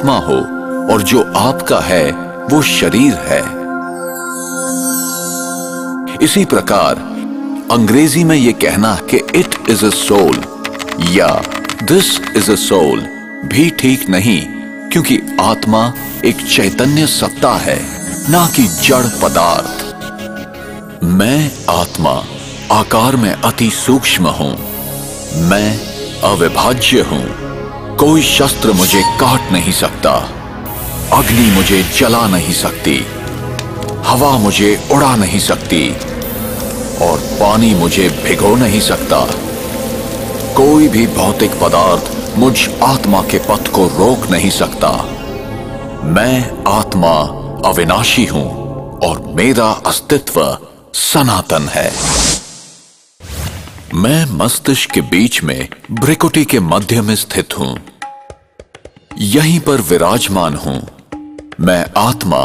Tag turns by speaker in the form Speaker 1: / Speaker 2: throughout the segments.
Speaker 1: आत्मा हो और जो आपका है वो शरीर है। इसी प्रकार अंग्रेजी में ये कहना कि इट इज अ सोल या दिस इज अ सोल भी ठीक नहीं, क्योंकि आत्मा एक चैतन्य सत्ता है, ना कि जड़ पदार्थ। मैं आत्मा आकार में अति सूक्ष्म हूं, मैं अविभाज्य हूं। कोई शस्त्र मुझे काट नहीं सकता, अग्नि मुझे जला नहीं सकती, हवा मुझे उड़ा नहीं सकती और पानी मुझे भिगो नहीं सकता। कोई भी भौतिक पदार्थ मुझ आत्मा के पथ को रोक नहीं सकता। मैं आत्मा अविनाशी हूं और मेरा अस्तित्व सनातन है। मैं मस्तिष्क के बीच में भ्रिकुटी के मध्य में स्थित हूं, यहीं पर विराजमान हूं। मैं आत्मा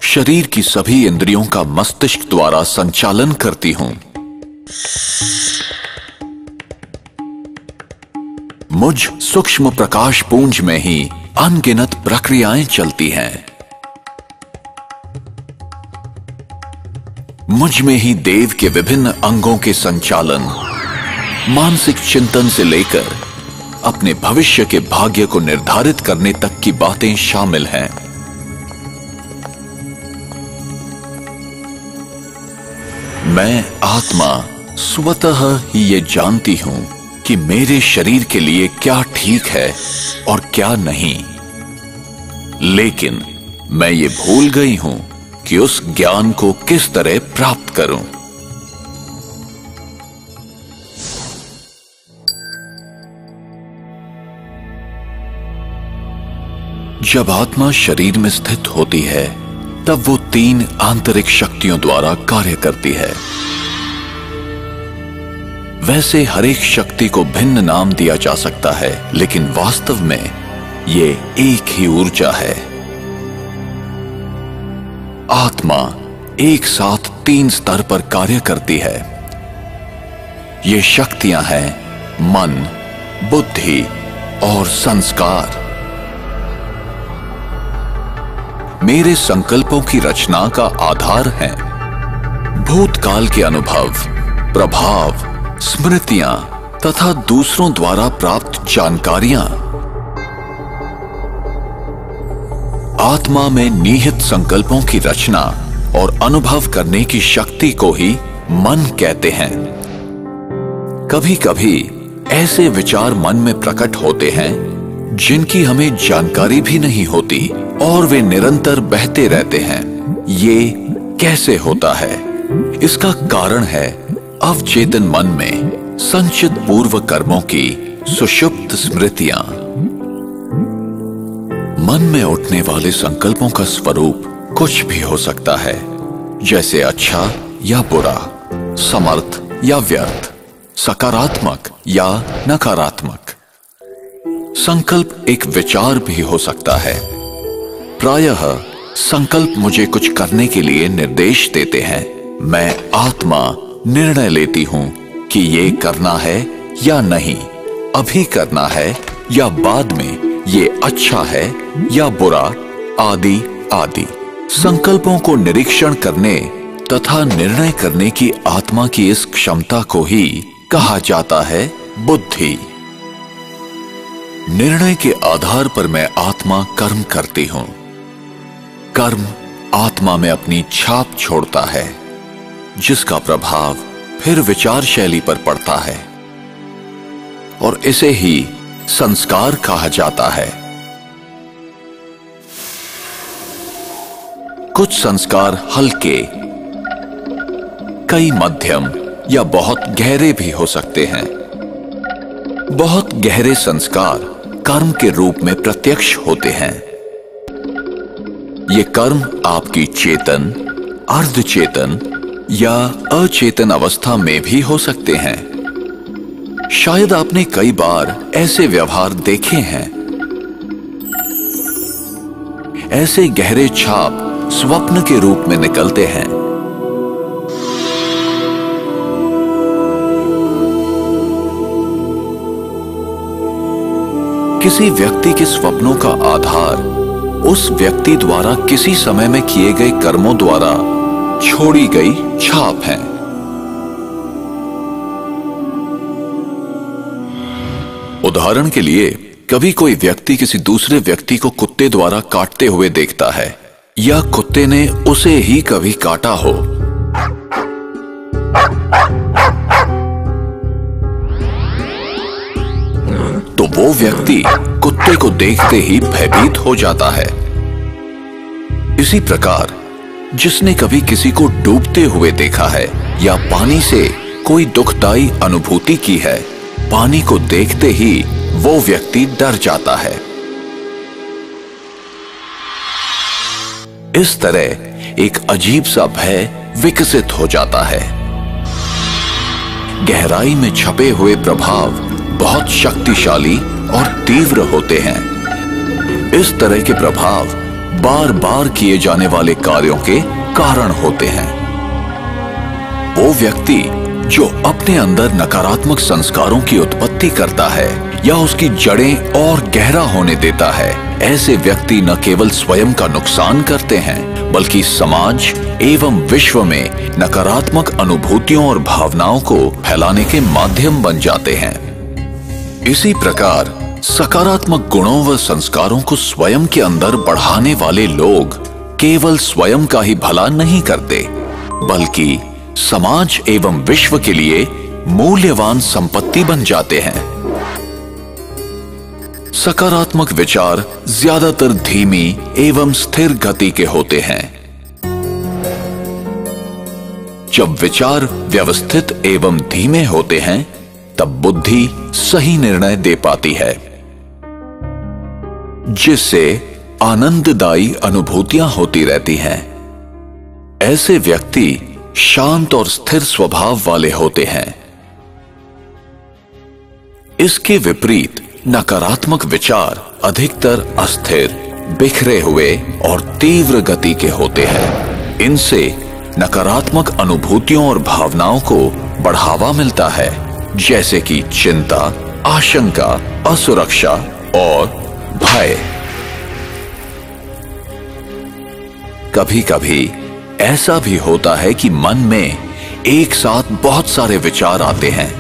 Speaker 1: शरीर की सभी इंद्रियों का मस्तिष्क द्वारा संचालन करती हूं। मुझ सूक्ष्म प्रकाश पुंज में ही अनगिनत प्रक्रियाएं चलती हैं। मुझ में ही देव के विभिन्न अंगों के संचालन, मानसिक चिंतन से लेकर अपने भविष्य के भाग्य को निर्धारित करने तक की बातें शामिल हैं। मैं आत्मा स्वतः ही ये जानती हूं कि मेरे शरीर के लिए क्या ठीक है और क्या नहीं, लेकिन मैं ये भूल गई हूं कि उस ज्ञान को किस तरह प्राप्त करूं। जब आत्मा शरीर में स्थित होती है तब वो 3 आंतरिक शक्तियों द्वारा कार्य करती है। वैसे हर एक शक्ति को भिन्न नाम दिया जा सकता है, लेकिन वास्तव में ये एक ही ऊर्जा है। आत्मा एक साथ 3 स्तर पर कार्य करती है। ये शक्तियां हैं मन, बुद्धि और संस्कार। मेरे संकल्पों की रचना का आधार है भूतकाल के अनुभव, प्रभाव, स्मृतियां तथा दूसरों द्वारा प्राप्त जानकारियां। आत्मा में निहित संकल्पों की रचना और अनुभव करने की शक्ति को ही मन कहते हैं। कभी कभी ऐसे विचार मन में प्रकट होते हैं जिनकी हमें जानकारी भी नहीं होती और वे निरंतर बहते रहते हैं। ये कैसे होता है? इसका कारण है अवचेतन मन में संचित पूर्व कर्मों की सुषुप्त स्मृतियां। मन में उठने वाले संकल्पों का स्वरूप कुछ भी हो सकता है, जैसे अच्छा या बुरा, समर्थ या व्यर्थ, सकारात्मक या नकारात्मक। संकल्प एक विचार भी हो सकता है। प्रायः संकल्प मुझे कुछ करने के लिए निर्देश देते हैं। मैं आत्मा निर्णय लेती हूं कि ये करना है या नहीं, अभी करना है या बाद में, ये अच्छा है या बुरा, आदि आदि। संकल्पों को निरीक्षण करने तथा निर्णय करने की आत्मा की इस क्षमता को ही कहा जाता है बुद्धि। निर्णय के आधार पर मैं आत्मा कर्म करती हूं। कर्म आत्मा में अपनी छाप छोड़ता है, जिसका प्रभाव फिर विचार शैली पर पड़ता है और इसे ही संस्कार कहा जाता है। कुछ संस्कार हल्के, कई मध्यम या बहुत गहरे भी हो सकते हैं। बहुत गहरे संस्कार कर्म के रूप में प्रत्यक्ष होते हैं। ये कर्म आपकी चेतन, अर्धचेतन या अचेतन अवस्था में भी हो सकते हैं। शायद आपने कई बार ऐसे व्यवहार देखे हैं। ऐसे गहरे छाप स्वप्न के रूप में निकलते हैं। किसी व्यक्ति के स्वप्नों का आधार उस व्यक्ति द्वारा किसी समय में किए गए कर्मों द्वारा छोड़ी गई छाप हैं। उदाहरण के लिए, कभी कोई व्यक्ति किसी दूसरे व्यक्ति को कुत्ते द्वारा काटते हुए देखता है या कुत्ते ने उसे ही कभी काटा हो, तो वो व्यक्ति कुत्ते को देखते ही भयभीत हो जाता है। इसी प्रकार जिसने कभी किसी को डूबते हुए देखा है या पानी से कोई दुखदाई अनुभूति की है, पानी को देखते ही वो व्यक्ति डर जाता है। इस तरह एक अजीब सा भय विकसित हो जाता है। गहराई में छपे हुए प्रभाव बहुत शक्तिशाली और तीव्र होते हैं। इस तरह के प्रभाव बार बार किए जाने वाले कार्यों के कारण होते हैं। वो व्यक्ति जो अपने अंदर नकारात्मक संस्कारों की उत्पत्ति करता है या उसकी जड़ें और गहरा होने देता है, ऐसे व्यक्ति न केवल स्वयं का नुकसान करते हैं बल्कि समाज एवं विश्व में नकारात्मक अनुभूतियों और भावनाओं को फैलाने के माध्यम बन जाते हैं। इसी प्रकार सकारात्मक गुणों व संस्कारों को स्वयं के अंदर बढ़ाने वाले लोग केवल स्वयं का ही भला नहीं करते बल्कि समाज एवं विश्व के लिए मूल्यवान संपत्ति बन जाते हैं। सकारात्मक विचार ज्यादातर धीमी एवं स्थिर गति के होते हैं। जब विचार व्यवस्थित एवं धीमे होते हैं तब बुद्धि सही निर्णय दे पाती है, जिससे आनंददायी अनुभूतियां होती रहती हैं। ऐसे व्यक्ति शांत और स्थिर स्वभाव वाले होते हैं। इसके विपरीत नकारात्मक विचार अधिकतर अस्थिर, बिखरे हुए और तीव्र गति के होते हैं। इनसे नकारात्मक अनुभूतियों और भावनाओं को बढ़ावा मिलता है, जैसे कि चिंता, आशंका, असुरक्षा और भय। कभी कभी ऐसा भी होता है कि मन में एक साथ बहुत सारे विचार आते हैं।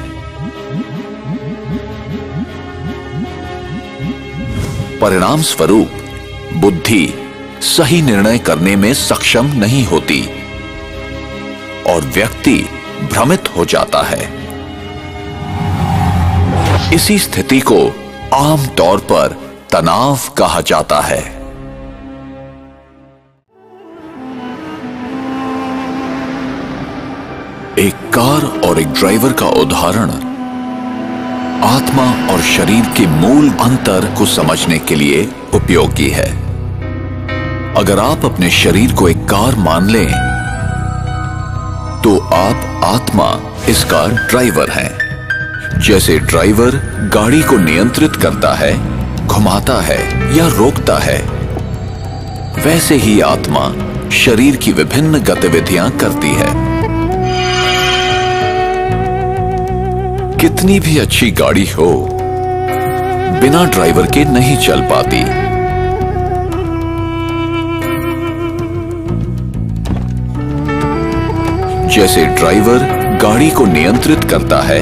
Speaker 1: परिणाम स्वरूप बुद्धि सही निर्णय करने में सक्षम नहीं होती और व्यक्ति भ्रमित हो जाता है। इसी स्थिति को आम तौर पर तनाव कहा जाता है। एक कार और एक ड्राइवर का उदाहरण आत्मा और शरीर के मूल अंतर को समझने के लिए उपयोगी है। अगर आप अपने शरीर को एक कार मान लें, तो आप आत्मा इसका ड्राइवर हैं। जैसे ड्राइवर गाड़ी को नियंत्रित करता है, घुमाता है या रोकता है, वैसे ही आत्मा शरीर की विभिन्न गतिविधियां करती है। कितनी भी अच्छी गाड़ी हो, बिना ड्राइवर के नहीं चल पाती। जैसे ड्राइवर गाड़ी को नियंत्रित करता है,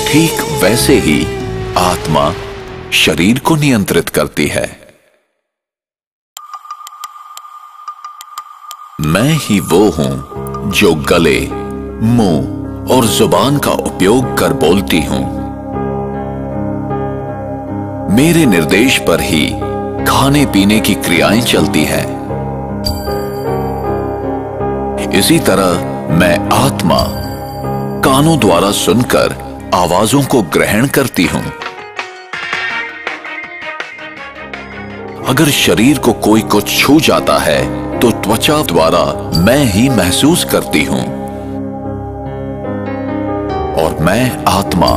Speaker 1: ठीक वैसे ही आत्मा शरीर को नियंत्रित करती है। मैं ही वो हूं जो गले, मुंह और जुबान का उपयोग कर बोलती हूं। मेरे निर्देश पर ही खाने पीने की क्रियाएं चलती हैं। इसी तरह मैं आत्मा कानों द्वारा सुनकर आवाजों को ग्रहण करती हूं। अगर शरीर को कोई कुछ छू जाता है तो त्वचा द्वारा मैं ही महसूस करती हूं और मैं आत्मा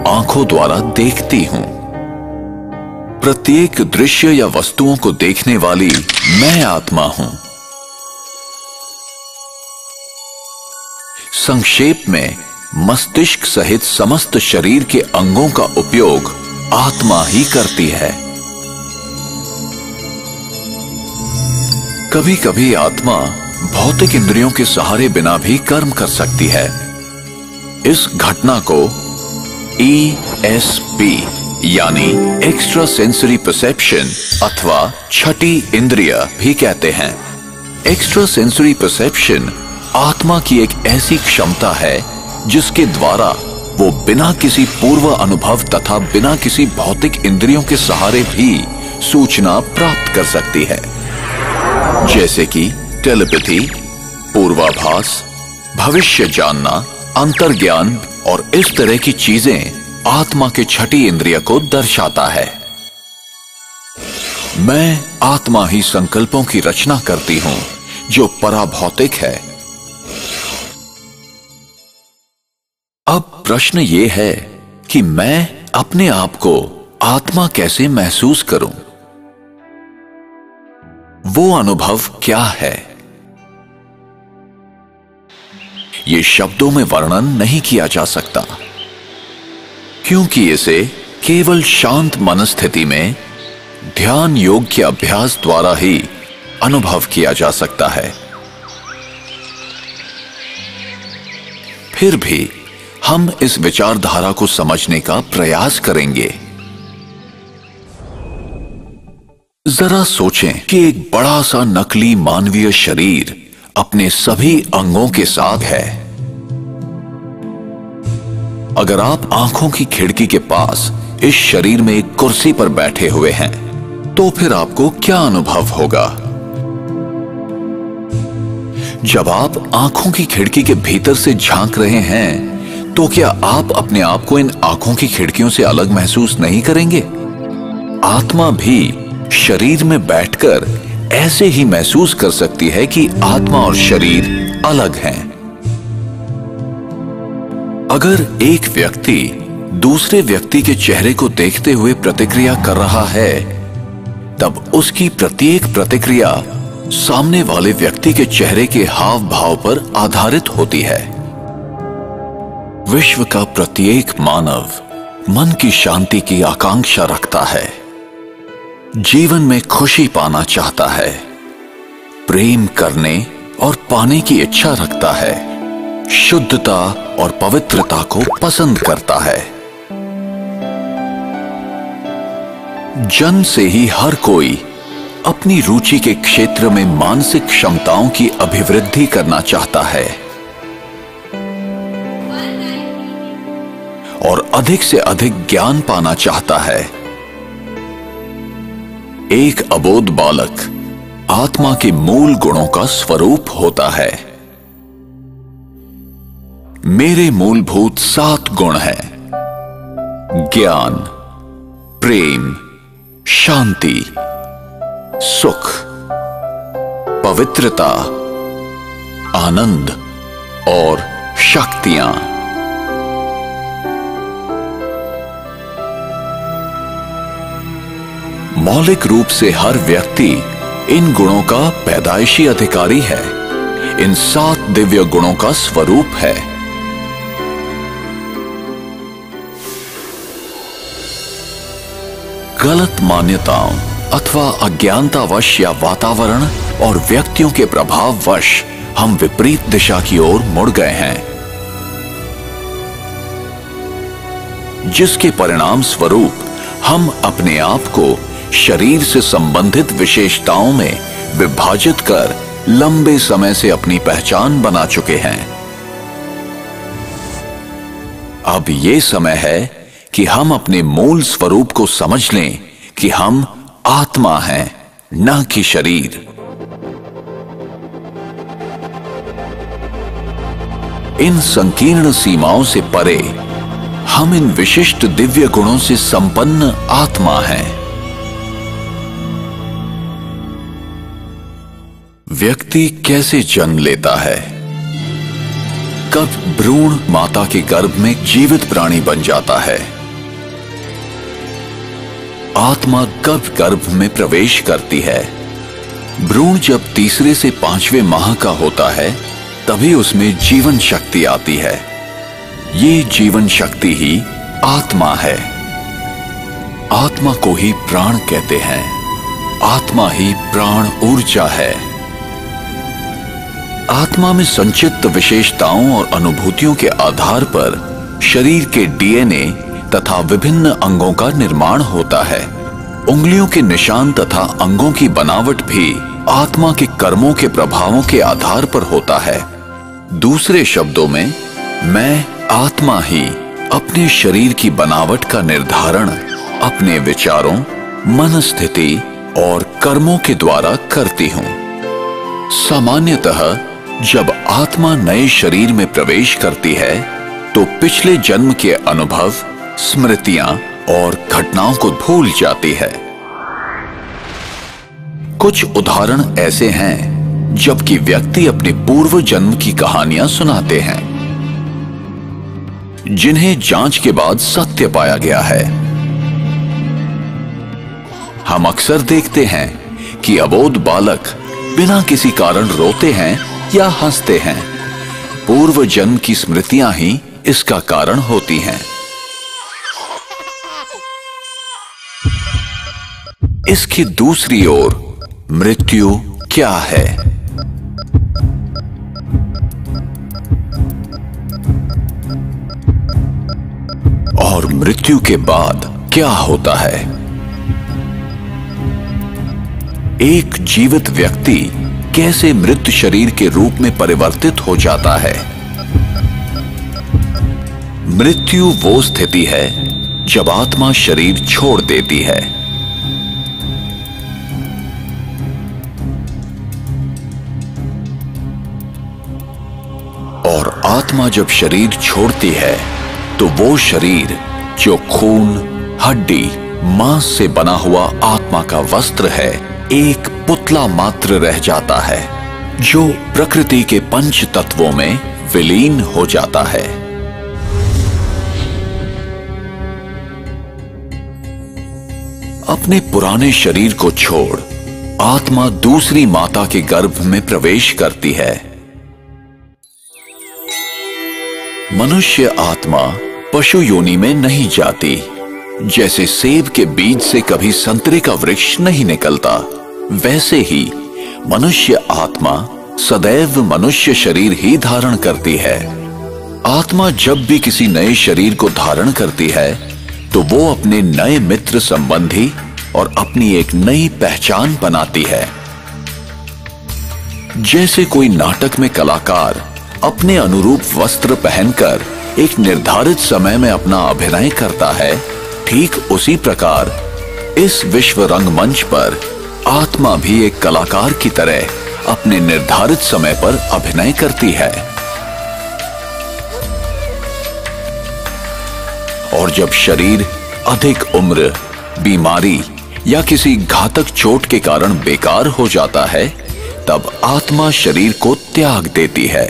Speaker 1: आंखों द्वारा देखती हूं। प्रत्येक दृश्य या वस्तुओं को देखने वाली मैं आत्मा हूं। संक्षेप में मस्तिष्क सहित समस्त शरीर के अंगों का उपयोग आत्मा ही करती है। कभी कभी आत्मा भौतिक इंद्रियों के सहारे बिना भी कर्म कर सकती है। इस घटना को ESP यानी एक्स्ट्रा सेंसरी परसेप्शन अथवा छठी इंद्रिय भी कहते हैं। एक्स्ट्रा सेंसरी परसेप्शन आत्मा की एक ऐसी क्षमता है जिसके द्वारा वो बिना किसी पूर्व अनुभव तथा बिना किसी भौतिक इंद्रियों के सहारे भी सूचना प्राप्त कर सकती है, जैसे कि टेलीपैथी, पूर्वाभास, भविष्य जानना, अंतर्ज्ञान और इस तरह की चीजें आत्मा के छठी इंद्रिय को दर्शाता है। मैं आत्मा ही संकल्पों की रचना करती हूं जो पराभौतिक है। अब प्रश्न ये है कि मैं अपने आप को आत्मा कैसे महसूस करूं? वो अनुभव क्या है? ये शब्दों में वर्णन नहीं किया जा सकता, क्योंकि इसे केवल शांत मनस्थिति में ध्यान योग के अभ्यास द्वारा ही अनुभव किया जा सकता है। फिर भी हम इस विचारधारा को समझने का प्रयास करेंगे। जरा सोचें कि एक बड़ा सा नकली मानवीय शरीर अपने सभी अंगों के साथ है। अगर आप आंखों की खिड़की के पास इस शरीर में एक कुर्सी पर बैठे हुए हैं, तो फिर आपको क्या अनुभव होगा? जब आप आंखों की खिड़की के भीतर से झांक रहे हैं, तो क्या आप अपने आप को इन आंखों की खिड़कियों से अलग महसूस नहीं करेंगे? आत्मा भी शरीर में बैठकर ऐसे ही महसूस कर सकती है कि आत्मा और शरीर अलग हैं। अगर एक व्यक्ति दूसरे व्यक्ति के चेहरे को देखते हुए प्रतिक्रिया कर रहा है, तब उसकी प्रत्येक प्रतिक्रिया सामने वाले व्यक्ति के चेहरे के हाव भाव पर आधारित होती है। विश्व का प्रत्येक मानव मन की शांति की आकांक्षा रखता है, जीवन में खुशी पाना चाहता है, प्रेम करने और पाने की इच्छा रखता है, शुद्धता और पवित्रता को पसंद करता है। जन्म से ही हर कोई अपनी रुचि के क्षेत्र में मानसिक क्षमताओं की अभिवृद्धि करना चाहता है और अधिक से अधिक ज्ञान पाना चाहता है। एक अबोध बालक आत्मा के मूल गुणों का स्वरूप होता है। मेरे मूलभूत 7 गुण हैं: ज्ञान, प्रेम, शांति, सुख, पवित्रता, आनंद और शक्तियां। मौलिक रूप से हर व्यक्ति इन गुणों का पैदाइशी अधिकारी है, इन 7 दिव्य गुणों का स्वरूप है। गलत मान्यताओं अथवा अज्ञानतावश या वातावरण और व्यक्तियों के प्रभाववश हम विपरीत दिशा की ओर मुड़ गए हैं, जिसके परिणाम स्वरूप हम अपने आप को शरीर से संबंधित विशेषताओं में विभाजित कर लंबे समय से अपनी पहचान बना चुके हैं। अब ये समय है कि हम अपने मूल स्वरूप को समझ लें कि हम आत्मा हैं, न कि शरीर। इन संकीर्ण सीमाओं से परे हम इन विशिष्ट दिव्य गुणों से संपन्न आत्मा हैं। व्यक्ति कैसे जन्म लेता है? कब भ्रूण माता के गर्भ में जीवित प्राणी बन जाता है? आत्मा कब गर्भ में प्रवेश करती है? भ्रूण जब तीसरे से 5वें माह का होता है, तभी उसमें जीवन शक्ति आती है। ये जीवन शक्ति ही आत्मा है। आत्मा को ही प्राण कहते हैं। आत्मा ही प्राण ऊर्जा है। आत्मा में संचित विशेषताओं और अनुभूतियों के आधार पर शरीर के डीएनए तथा विभिन्न अंगों का निर्माण होता है। उंगलियों के निशान तथा अंगों की बनावट भी आत्मा के कर्मों के प्रभावों के आधार पर होता है। दूसरे शब्दों में, मैं आत्मा ही अपने शरीर की बनावट का निर्धारण अपने विचारों, मनस्थिति और कर्मों के द्वारा करती हूं। सामान्यतः जब आत्मा नए शरीर में प्रवेश करती है तो पिछले जन्म के अनुभव, स्मृतियां और घटनाओं को भूल जाती है। कुछ उदाहरण ऐसे हैं जबकि व्यक्ति अपने पूर्व जन्म की कहानियां सुनाते हैं जिन्हें जांच के बाद सत्य पाया गया है। हम अक्सर देखते हैं कि अबोध बालक बिना किसी कारण रोते हैं या हंसते हैं। पूर्व जन्म की स्मृतियां ही इसका कारण होती हैं। इसकी दूसरी ओर मृत्यु क्या है? और मृत्यु के बाद क्या होता है? एक जीवित व्यक्ति कैसे मृत शरीर के रूप में परिवर्तित हो जाता है? मृत्यु वो स्थिति है जब आत्मा शरीर छोड़ देती है। और आत्मा जब शरीर छोड़ती है तो वो शरीर जो खून, हड्डी, मांस से बना हुआ आत्मा का वस्त्र है, एक पुतला मात्र रह जाता है जो प्रकृति के पंच तत्वों में विलीन हो जाता है। अपने पुराने शरीर को छोड़ आत्मा दूसरी माता के गर्भ में प्रवेश करती है। मनुष्य आत्मा पशु योनि में नहीं जाती। जैसे सेब के बीज से कभी संतरे का वृक्ष नहीं निकलता, वैसे ही मनुष्य आत्मा सदैव मनुष्य शरीर ही धारण करती है। आत्मा जब भी किसी नए शरीर को धारण करती है तो वो अपने नए मित्र, संबंधी और अपनी एक नई पहचान बनाती है। जैसे कोई नाटक में कलाकार अपने अनुरूप वस्त्र पहनकर एक निर्धारित समय में अपना अभिनय करता है, ठीक उसी प्रकार इस विश्व रंगमंच पर आत्मा भी एक कलाकार की तरह अपने निर्धारित समय पर अभिनय करती है। और जब शरीर अधिक उम्र, बीमारी या किसी घातक चोट के कारण बेकार हो जाता है, तब आत्मा शरीर को त्याग देती है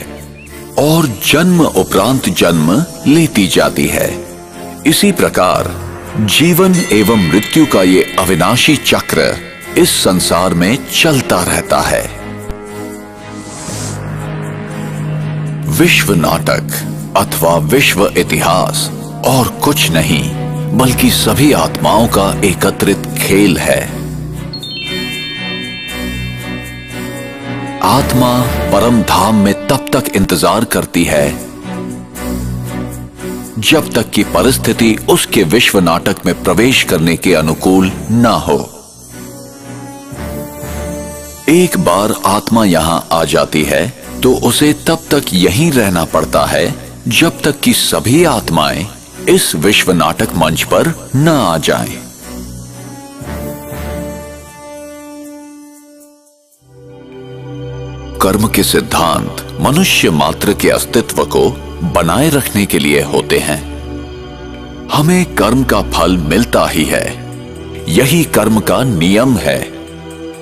Speaker 1: और जन्म उपरांत जन्म लेती जाती है। इसी प्रकार जीवन एवं मृत्यु का ये अविनाशी चक्र इस संसार में चलता रहता है। विश्व नाटक अथवा विश्व इतिहास और कुछ नहीं बल्कि सभी आत्माओं का एकत्रित खेल है। आत्मा परम धाम में तब तक इंतजार करती है जब तक कि परिस्थिति उसके विश्व नाटक में प्रवेश करने के अनुकूल ना हो। एक बार आत्मा यहां आ जाती है तो उसे तब तक यहीं रहना पड़ता है जब तक कि सभी आत्माएं इस विश्व नाटक मंच पर न आ जाएं। कर्म के सिद्धांत मनुष्य मात्र के अस्तित्व को बनाए रखने के लिए होते हैं। हमें कर्म का फल मिलता ही है, यही कर्म का नियम है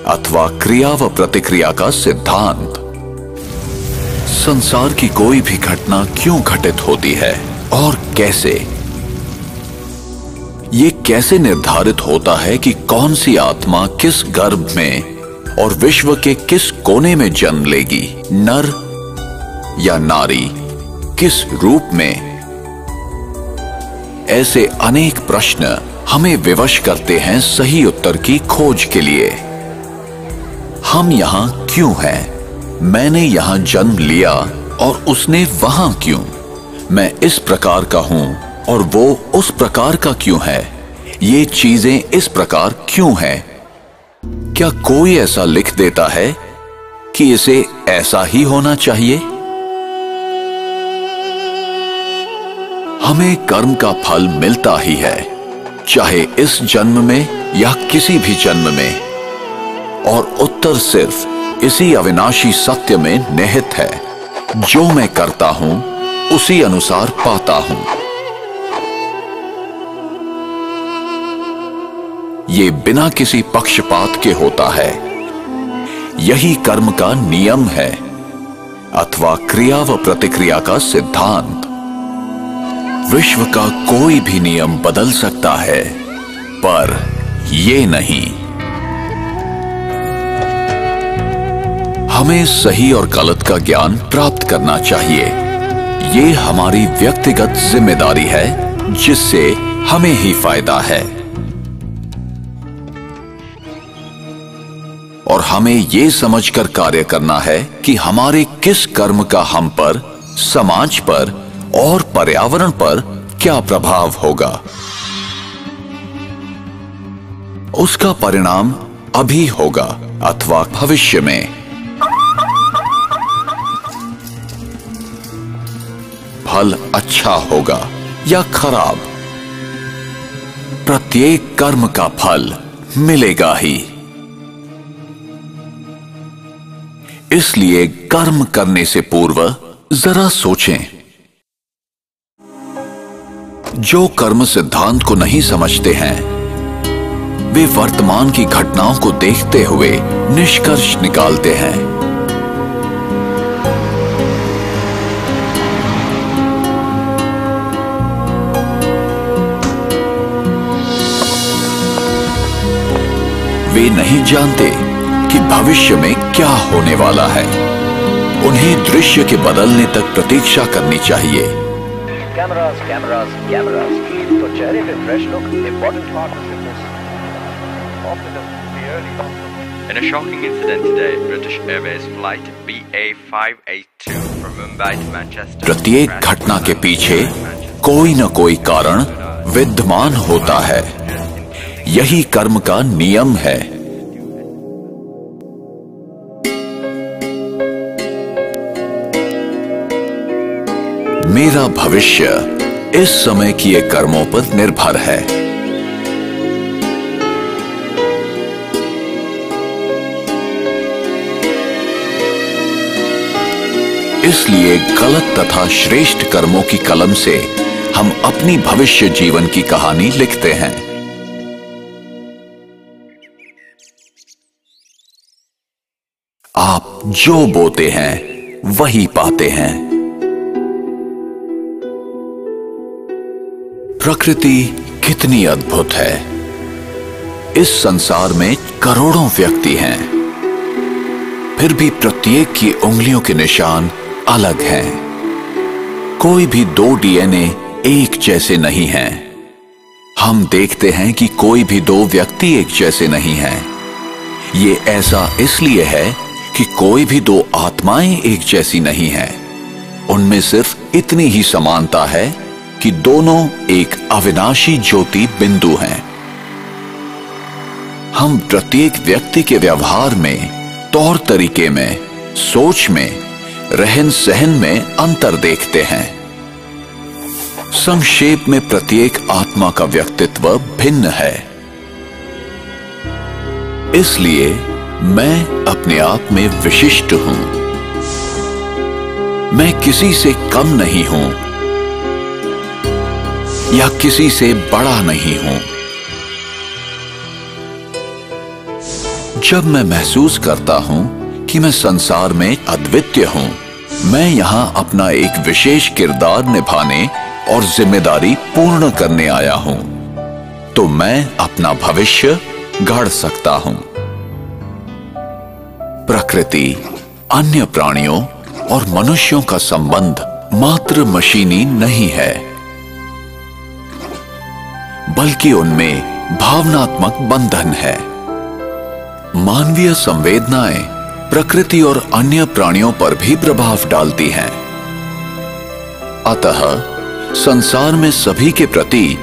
Speaker 1: अथवा क्रिया व प्रतिक्रिया का सिद्धांत। संसार की कोई भी घटना क्यों घटित होती है और कैसे, ये कैसे निर्धारित होता है कि कौन सी आत्मा किस गर्भ में और विश्व के किस कोने में जन्म लेगी, नर या नारी, किस रूप में। ऐसे अनेक प्रश्न हमें विवश करते हैं सही उत्तर की खोज के लिए। हम यहां क्यों हैं, मैंने यहां जन्म लिया और उसने वहां क्यों? मैं इस प्रकार का हूं और वो उस प्रकार का क्यों है? ये चीजें इस प्रकार क्यों हैं? क्या कोई ऐसा लिख देता है कि इसे ऐसा ही होना चाहिए? हमें कर्म का फल मिलता ही है, चाहे इस जन्म में या किसी भी जन्म में, और उत्तर सिर्फ इसी अविनाशी सत्य में निहित है। जो मैं करता हूं उसी अनुसार पाता हूं। ये बिना किसी पक्षपात के होता है। यही कर्म का नियम है, अथवा क्रिया व प्रतिक्रिया का सिद्धांत। विश्व का कोई भी नियम बदल सकता है, पर ये नहीं। हमें सही और गलत का ज्ञान प्राप्त करना चाहिए। ये हमारी व्यक्तिगत जिम्मेदारी है, जिससे हमें ही फायदा है। और हमें ये समझकर कार्य करना है कि हमारे किस कर्म का हम पर, समाज पर और पर्यावरण पर क्या प्रभाव होगा। उसका परिणाम अभी होगा अथवा भविष्य में। फल अच्छा होगा या खराब, प्रत्येक कर्म का फल मिलेगा ही। इसलिए कर्म करने से पूर्व जरा सोचें। जो कर्म सिद्धांत को नहीं समझते हैं, वे वर्तमान की घटनाओं को देखते हुए निष्कर्ष निकालते हैं। वे नहीं जानते कि भविष्य में क्या होने वाला है। उन्हें दृश्य के बदलने तक प्रतीक्षा करनी चाहिए।
Speaker 2: Cameras, cameras, cameras. तो चेहरे पे fresh look important part of fitness.
Speaker 3: In a shocking incident today, British Airways flight BA582 from Mumbai to Manchester.
Speaker 1: प्रत्येक घटना के पीछे कोई न कोई कारण विद्यमान होता है। यही कर्म का नियम है। मेरा भविष्य इस समय किए कर्मों पर निर्भर है। इसलिए गलत तथा श्रेष्ठ कर्मों की कलम से हम अपनी भविष्य जीवन की कहानी लिखते हैं। आप जो बोते हैं वही पाते हैं। प्रकृति कितनी अद्भुत है। इस संसार में करोड़ों व्यक्ति हैं, फिर भी प्रत्येक की उंगलियों के निशान अलग हैं। कोई भी दो डीएनए एक जैसे नहीं हैं। हम देखते हैं कि कोई भी दो व्यक्ति एक जैसे नहीं हैं। ये ऐसा इसलिए है कि कोई भी दो आत्माएं एक जैसी नहीं हैं। उनमें सिर्फ इतनी ही समानता है कि दोनों एक अविनाशी ज्योति बिंदु हैं। हम प्रत्येक व्यक्ति के व्यवहार में, तौर तरीके में, सोच में, रहन सहन में अंतर देखते हैं। संक्षेप में प्रत्येक आत्मा का व्यक्तित्व भिन्न है। इसलिए मैं अपने आप में विशिष्ट हूं। मैं किसी से कम नहीं हूं या किसी से बड़ा नहीं हूं। जब मैं महसूस करता हूं कि मैं संसार में अद्वितीय हूं, मैं यहां अपना एक विशेष किरदार निभाने और जिम्मेदारी पूर्ण करने आया हूं, तो मैं अपना भविष्य गढ़ सकता हूं। प्रकृति, अन्य प्राणियों और मनुष्यों का संबंध मात्र मशीनी नहीं है, बल्कि उनमें भावनात्मक बंधन है। मानवीय संवेदनाएं प्रकृति और अन्य प्राणियों पर भी प्रभाव डालती हैं। अतः संसार में सभी के प्रति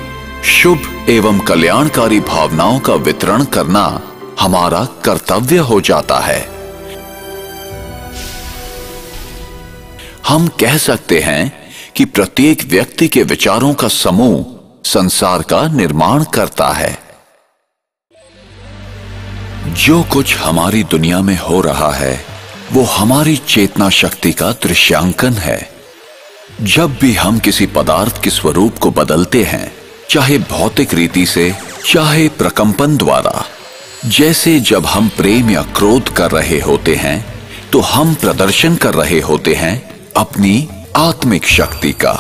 Speaker 1: शुभ एवं कल्याणकारी भावनाओं का वितरण करना हमारा कर्तव्य हो जाता है। हम कह सकते हैं कि प्रत्येक व्यक्ति के विचारों का समूह संसार का निर्माण करता है। जो कुछ हमारी दुनिया में हो रहा है वो हमारी चेतना शक्ति का दृश्यांकन है। जब भी हम किसी पदार्थ के स्वरूप को बदलते हैं, चाहे भौतिक रीति से चाहे प्रकंपन द्वारा, जैसे जब हम प्रेम या क्रोध कर रहे होते हैं तो हम प्रदर्शन कर रहे होते हैं अपनी आत्मिक शक्ति का।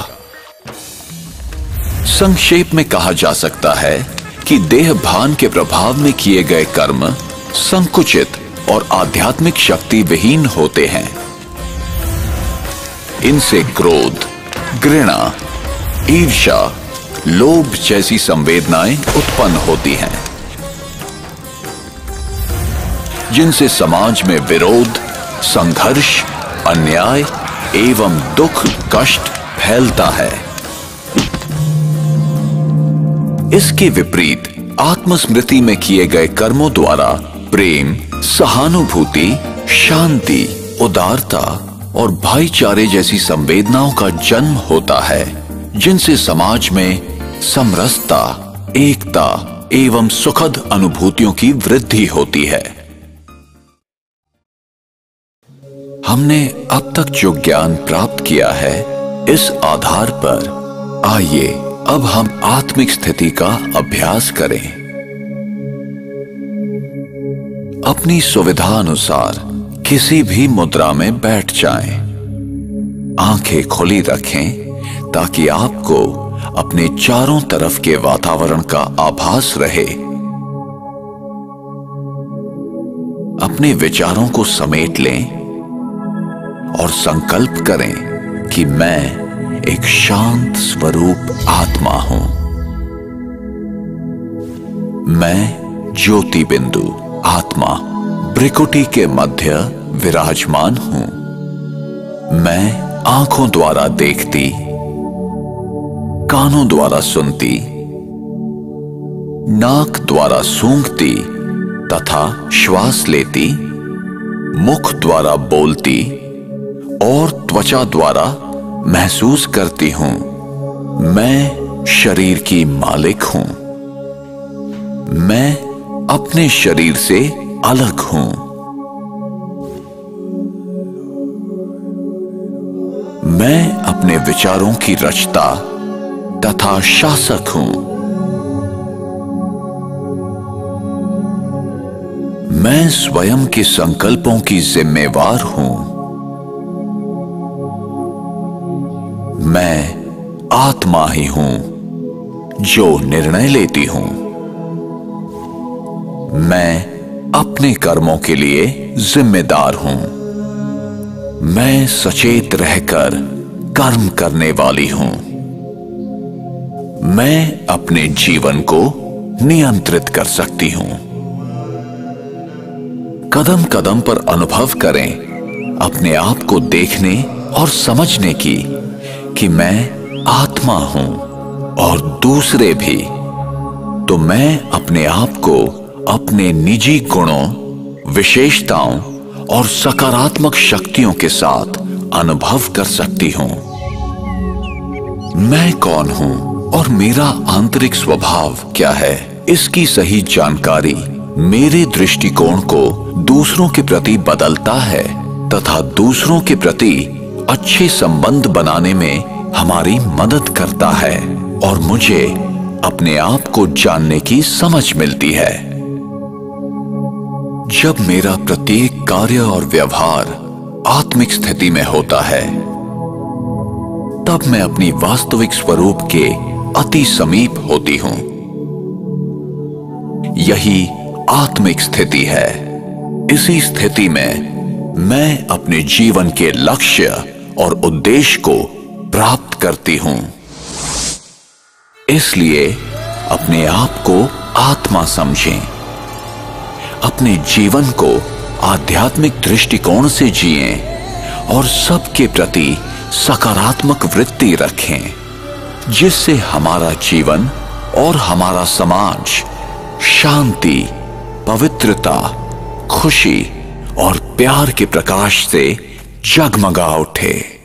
Speaker 1: संक्षेप में कहा जा सकता है कि देह भान के प्रभाव में किए गए कर्म संकुचित और आध्यात्मिक शक्ति विहीन होते हैं। इनसे क्रोध, घृणा, ईर्ष्या, लोभ जैसी संवेदनाएं उत्पन्न होती हैं, जिनसे समाज में विरोध, संघर्ष, अन्याय एवं दुख कष्ट फैलता है। इसके विपरीत आत्मस्मृति में किए गए कर्मों द्वारा प्रेम, सहानुभूति, शांति, उदारता और भाईचारे जैसी संवेदनाओं का जन्म होता है, जिनसे समाज में समरसता, एकता एवं सुखद अनुभूतियों की वृद्धि होती है। हमने अब तक जो ज्ञान प्राप्त किया है, इस आधार पर आइए अब हम आत्मिक स्थिति का अभ्यास करें। अपनी सुविधा अनुसार किसी भी मुद्रा में बैठ जाएं। आंखें खुली रखें ताकि आपको अपने चारों तरफ के वातावरण का आभास रहे। अपने विचारों को समेट लें और संकल्प करें कि मैं एक शांत स्वरूप आत्मा हूं। मैं ज्योति बिंदु आत्मा भ्रिकुटी के मध्य विराजमान हूं। मैं आंखों द्वारा देखती, कानों द्वारा सुनती, नाक द्वारा सूंघती तथा श्वास लेती, मुख द्वारा बोलती और त्वचा द्वारा महसूस करती हूं। मैं शरीर की मालिक हूं। मैं अपने शरीर से अलग हूं। मैं अपने विचारों की रचता तथा शासक हूं। मैं स्वयं के संकल्पों की जिम्मेवार हूं। मैं आत्मा ही हूं जो निर्णय लेती हूं। मैं अपने कर्मों के लिए जिम्मेदार हूं। मैं सचेत रहकर कर्म करने वाली हूं। मैं अपने जीवन को नियंत्रित कर सकती हूं। कदम कदम पर अनुभव करें अपने आप को देखने और समझने की कि मैं आत्मा हूं और दूसरे भी। तो मैं अपने आप को अपने निजी गुणों, विशेषताओं और सकारात्मक शक्तियों के साथ अनुभव कर सकती हूं। मैं कौन हूं और मेरा आंतरिक स्वभाव क्या है, इसकी सही जानकारी मेरे दृष्टिकोण को दूसरों के प्रति बदलता है तथा दूसरों के प्रति अच्छे संबंध बनाने में हमारी मदद करता है और मुझे अपने आप को जानने की समझ मिलती है। जब मेरा प्रत्येक कार्य और व्यवहार आत्मिक स्थिति में होता है, तब मैं अपनी वास्तविक स्वरूप के अति समीप होती हूं। यही आत्मिक स्थिति है। इसी स्थिति में मैं अपने जीवन के लक्ष्य और उद्देश्य को प्राप्त करती हूं। इसलिए अपने आप को आत्मा समझें। अपने जीवन को आध्यात्मिक दृष्टिकोण से जिएं और सबके प्रति सकारात्मक वृत्ति रखें, जिससे हमारा जीवन और हमारा समाज शांति, पवित्रता, खुशी और प्यार के प्रकाश से जगमगा उठे।